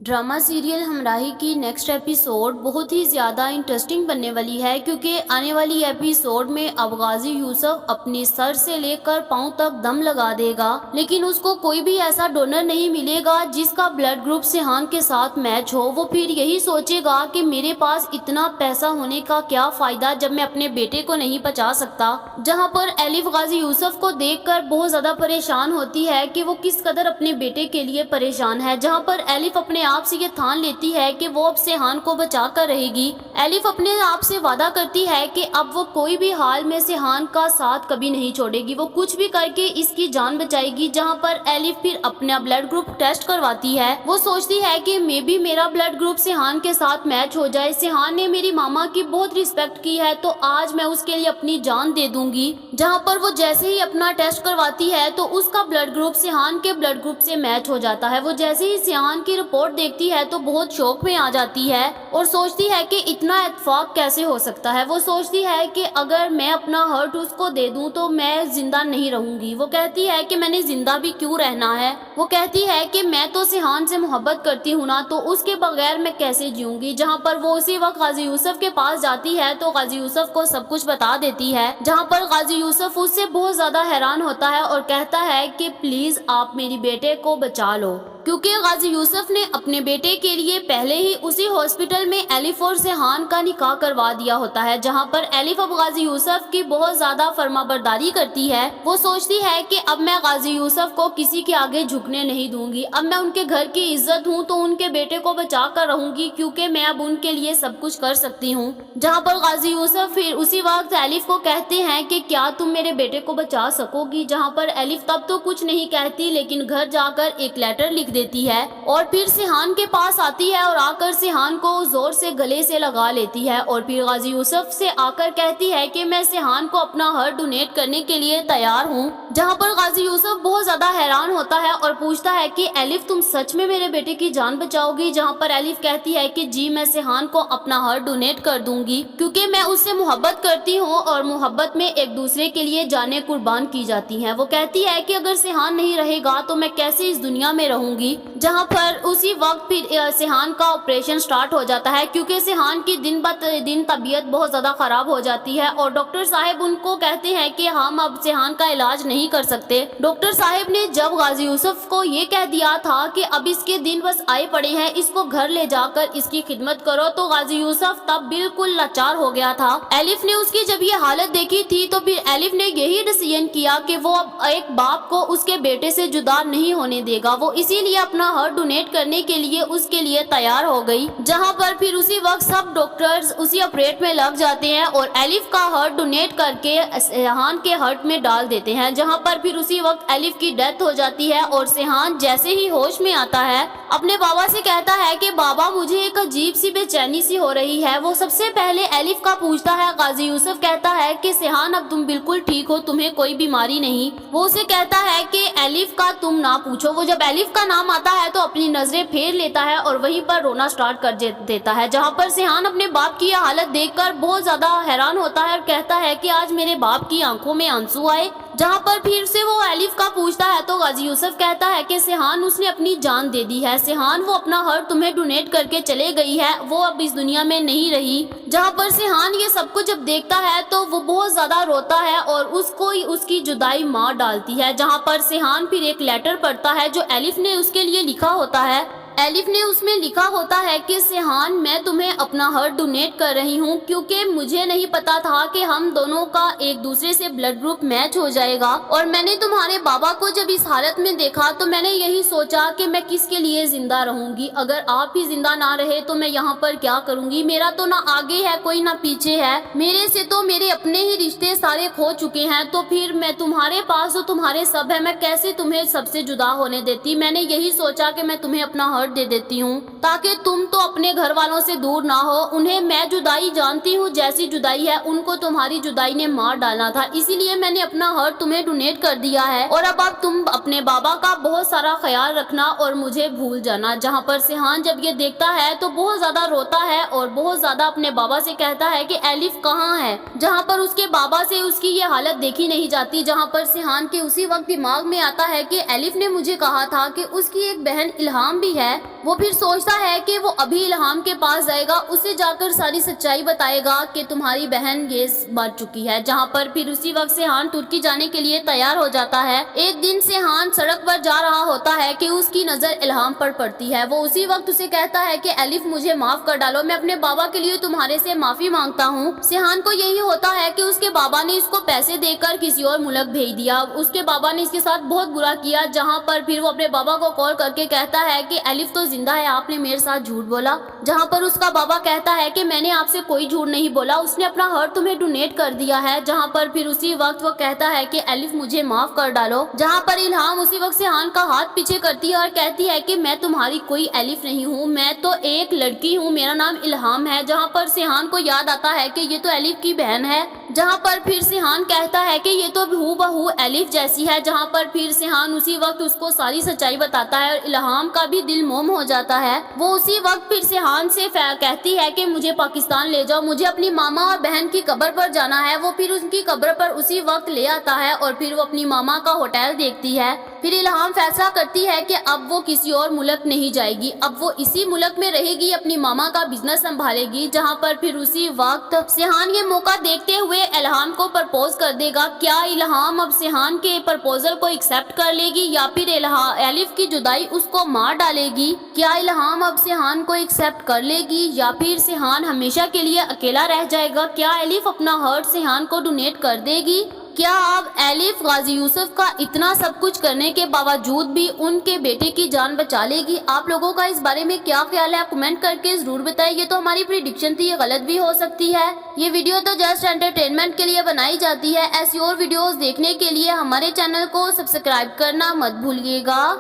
Drama serial हमराही की next episode बहुत ही ज़्यादा इंटरेस्टिंग बनने वाली है, क्योंकि आने वाली एपिसोड में अब गाजी यूसुफ अपने सर से लेकर पाँव तक दम लगा देगा, लेकिन उसको कोई भी ऐसा डोनर नहीं मिलेगा जिसका ब्लड ग्रुप सिहान के साथ मैच हो। वो फिर यही सोचेगा कि मेरे पास इतना पैसा होने का क्या फ़ायदा जब मैं अपने बेटे को नहीं बचा सकता। जहाँ पर एलिफ गाजी यूसुफ को देखकर बहुत ज़्यादा परेशान होती है कि वो किस कदर अपने बेटे के लिए परेशान है। जहाँ पर एलिफ अपने आप से ये ठान लेती है कि वो अब सिहान को बचा कर रहेगी। एलिफ अपने आप से वादा करती है कि अब वो कोई भी हाल में सिहान का साथ कभी नहीं छोड़ेगी, वो कुछ भी करके इसकी जान बचाएगी। जहाँ पर एलिफ फिर अपना ब्लड ग्रुप टेस्ट करवाती है। वो सोचती है कि मे बी मेरा ब्लड ग्रुप सिहान के साथ मैच हो जाए। सिहान ने मेरी मामा की बहुत रिस्पेक्ट की है, तो आज मैं उसके लिए अपनी जान दे दूंगी। जहाँ पर वो जैसे ही अपना टेस्ट करवाती है तो उसका ब्लड ग्रुप सिहान के ब्लड ग्रुप से मैच हो जाता है। वो जैसे ही सिहान की रिपोर्ट देखती है तो बहुत शौक में आ जाती है और सोचती है कि इतना इत्तेफाक कैसे हो सकता है। वो सोचती है कि अगर मैं अपना हार्ट उसको दे दूं तो मैं जिंदा नहीं रहूंगी। वो कहती है कि मैंने जिंदा भी क्यों रहना है। वो कहती है कि मैं तो सिहान से मोहब्बत करती हूँ ना, तो उसके बगैर मैं कैसे जीऊंगी। जहाँ पर वो उसी वक्त गाजी यूसुफ के पास जाती है तो गाजी यूसुफ को सब कुछ बता देती है। जहाँ पर गाजी यूसुफ उससे बहुत ज्यादा हैरान होता है और कहता है कि प्लीज आप मेरी बेटे को बचा लो, क्योंकि गाजी यूसुफ ने अपने बेटे के लिए पहले ही उसी हॉस्पिटल में एलिफ और सिहान का निकाह करवा दिया होता है। जहां पर एलिफ अब गाजी यूसुफ की बहुत ज्यादा फर्माबरदारी करती है। वो सोचती है कि अब मैं गाजी यूसुफ को किसी के आगे झुकने नहीं दूंगी। अब मैं उनके घर की इज्जत हूँ तो उनके बेटे को बचा कर रहूंगी, क्योंकि मैं अब उनके लिए सब कुछ कर सकती हूँ। जहाँ पर गाजी यूसुफ फिर उसी वक्त एलिफ को कहते हैं कि क्या तुम मेरे बेटे को बचा सकोगी। जहाँ पर एलिफ तब तो कुछ नहीं कहती, लेकिन घर जाकर एक लेटर लिख देती है और फिर सिहान के पास आती है और आकर सिहान को जोर से गले से लगा लेती है और फिर गाजी यूसुफ से आकर कहती है कि मैं सिहान को अपना हार्ट डोनेट करने के लिए तैयार हूँ। जहाँ पर गाजी यूसुफ बहुत ज्यादा हैरान होता है और पूछता है कि एलिफ तुम सच में मेरे बेटे की जान बचाओगी। जहाँ पर एलिफ कहती है कि जी मैं सिहान को अपना हार्ट डोनेट कर दूंगी, क्योंकि मैं उससे मोहब्बत करती हूँ और मोहब्बत में एक दूसरे के लिए जानें कुर्बान की जाती हैं। वो कहती है कि अगर सिहान नहीं रहेगा तो मैं कैसे इस दुनिया में रहूंगी। जहां पर उसी वक्त फिर सिहान का ऑपरेशन स्टार्ट हो जाता है, क्योंकि सिहान की दिन ब दिन तबीयत बहुत ज़्यादा ख़राब हो जाती है और डॉक्टर साहब उनको कहते हैं कि हम अब सिहान का इलाज नहीं कर सकते। डॉक्टर साहब ने जब गाजी यूसुफ को ये कह दिया था कि अब इसके दिन बस आए पड़े हैं, इसको घर ले जाकर इसकी खिदमत करो, तो गाजी यूसुफ तब बिल्कुल लाचार हो गया था। एलिफ ने उसकी जब ये हालत देखी थी तो फिर एलिफ ने यही डिसीजन किया कि वो अब एक बाप को उसके बेटे से जुदा नहीं होने देगा। वो इसीलिए अपना हार्ट डोनेट करने के लिए उसके लिए तैयार हो गई। जहां पर फिर उसी वक्त सब डॉक्टर्स उसी ऑपरेट में लग जाते हैं और एलिफ का हार्ट डोनेट करके सिहान के हार्ट में डाल देते हैं। जहां पर फिर उसी वक्त एलिफ की डेथ हो जाती है और सिहान जैसे ही होश में आता है अपने बाबा से कहता है कि बाबा मुझे एक अजीब सी बेचैनी सी हो रही है। वो सबसे पहले एलिफ का पूछता है। गाजी यूसुफ कहता है कि सिहान अब तुम बिल्कुल ठीक हो, तुम्हें कोई बीमारी नहीं। वो उसे कहता है कि एलिफ का तुम ना पूछो। वो जब एलिफ का नाम आता है तो अपनी नजरें फेर लेता है और वहीं पर रोना स्टार्ट कर देता है। जहां पर सिहान अपने बाप की यह हालत देखकर बहुत ज्यादा हैरान होता है और कहता है कि आज मेरे बाप की आंखों में आंसू आए। जहां पर फिर से वो एलिफ का पूछता है तो गाजी यूसुफ कहता है कि सिहान उसने अपनी जान दे दी है। सिहान वो अपना हार्ट तुम्हें डोनेट करके चले गई है, वो अब इस दुनिया में नहीं रही। जहां पर सिहान ये सब कुछ जब देखता है तो वो बहुत ज्यादा रोता है और उसको उसकी जुदाई मार डालती है। जहां पर सिहान फिर एक लेटर पढ़ता है जो एलिफ ने उसके लिए लिखा होता है। एलिफ ने उसमें लिखा होता है कि सिहान मैं तुम्हें अपना हार्ट डोनेट कर रही हूँ, क्योंकि मुझे नहीं पता था कि हम दोनों का एक दूसरे से ब्लड ग्रुप मैच हो जाएगा और मैंने तुम्हारे बाबा को जब इस हालत में देखा तो मैंने यही सोचा कि मैं किसके लिए जिंदा रहूंगी। अगर आप ही जिंदा ना रहे तो मैं यहाँ पर क्या करूंगी। मेरा तो ना आगे है कोई ना पीछे है, मेरे से तो मेरे अपने ही रिश्ते सारे खो चुके हैं, तो फिर मैं तुम्हारे पास तो तुम्हारे सब है, मैं कैसे तुम्हें सबसे जुदा होने देती। मैंने यही सोचा कि मैं तुम्हें अपना हार्ट दे देती हूँ ताकि तुम तो अपने घर वालों से दूर ना हो। उन्हें मैं जुदाई जानती हूँ, जैसी जुदाई है उनको तुम्हारी जुदाई ने मार डालना था, इसीलिए मैंने अपना हार्ट तुम्हें डोनेट कर दिया है और अब तुम अपने बाबा का बहुत सारा ख्याल रखना और मुझे भूल जाना। जहाँ पर सिहान जब ये देखता है तो बहुत ज्यादा रोता है और बहुत ज्यादा अपने बाबा से कहता है कि एलिफ कहाँ है। जहाँ पर उसके बाबा से उसकी ये हालत देखी नहीं जाती। जहाँ पर सिहान के उसी वक्त दिमाग में आता है कि एलिफ ने मुझे कहा था कि उसकी एक बहन इल्हाम भी है وہ پھر سوچتا ہے کہ وہ ابھی الہام کے پاس جائے گا، اسے جا کر ساری سچائی بتائے گا کہ تمہاری بہن یہ مر چکی ہے، جہاں پر پھر اسی وقت سیحان ترکی جانے کے لیے تیار ہو جاتا ہے۔ ایک دن سیحان سڑک پر جا رہا ہوتا ہے کہ اس کی نظر الہام پر پڑتی ہے۔ وہ اسی وقت اسے کہتا ہے کہ الف مجھے معاف کر ڈالو، میں اپنے بابا کے لیے تمہارے سے معافی مانگتا ہوں۔ سیحان کو یہی ہوتا ہے کہ اس کے بابا نے اس کو پیسے دے کر کسی اور ملک بھیج دیا، اس کے بابا نے اس کے ساتھ بہت برا کیا، جہاں پر پھر وہ اپنے بابا کو کال کر کے کہتا ہے کہ الف تو زندہ ہے، آپ نے میرے ساتھ جھوٹ بولا، جہاں پر اس کا بابا کہتا ہے کہ میں نے آپ سے کوئی جھوٹ نہیں بولا، اس نے اپنا ہارٹ تمہیں ڈونیٹ کر دیا ہے، جہاں پر پھر اسی وقت وہ کہتا ہے کہ الف مجھے معاف کر ڈالو، جہاں پر الہام اسی وقت سیحان کا ہاتھ پیچھے کرتی ہے اور کہتی ہے کہ میں تمہاری کوئی الف نہیں ہوں، میں تو ایک لڑکی ہوں، میرا نام الہام ہے، جہاں پر سیحان کو یاد آتا ہے کہ یہ تو الف کی بہن ہے، جہاں پر پھر سیحان کہتا ہے کہ یہ تو ہو بہو الف جیسی ہے، جہاں پر پھر سیحان اسی وقت اس کو ساری سچائی بتاتا ہے اور الہام کا بھی دل موم ہو جاتا ہے۔ وہ اسی وقت پھر سیحان سے کہتی ہے کہ مجھے پاکستان لے جاؤ، مجھے اپنی ماما اور بہن کی قبر پر جانا ہے۔ وہ پھر ان کی قبر پر اسی وقت لے آتا ہے اور پھر وہ اپنی ماما کا ہوٹل دیکھتی ہے۔ پھر الہام فیصلہ کرتی ہے کہ اب وہ کسی اور ملک نہیں جائے گی، اب وہ اسی ملک میں رہے گی، اپنی ماما کا بزنس سنبھالے گی، جہاں پر پھر اسی وقت سیحان یہ موقع دیکھتے ہوئے الہام کو پرپوز کر دے گا۔ کیا الہام اب سیحان کے پرپوزل کو ایکسپٹ کر لے گی یا پھر الف کی جدائی اس کو مار ڈالے گی؟ کیا الہام اب سیحان کو ایکسپٹ کر لے گی یا پھر سیحان ہمیشہ کے لیے اکیلا رہ جائے گا؟ کیا الف اپنا ہارٹ سیحان کو ڈونیٹ کر دے گی؟ کیا اب الف غازی یوسف کا اتنا سب کچھ کرنے کے باوجود بھی ان کے بیٹے کی جان بچا لے گی؟ آپ لوگوں کا اس بارے میں کیا خیال ہے؟ آپ کمنٹ کر کے ضرور بتائیں۔ یہ تو ہماری پریڈکشن تھی، یہ غلط بھی ہو سکتی ہے۔ یہ ویڈیو تو جسٹ انٹرٹینمنٹ کے لیے بنائی جاتی ہے۔ ایسی اور ویڈیوز دیکھنے کے لیے ہمارے چینل کو سبسکرائب کرنا مت بھولیے گا۔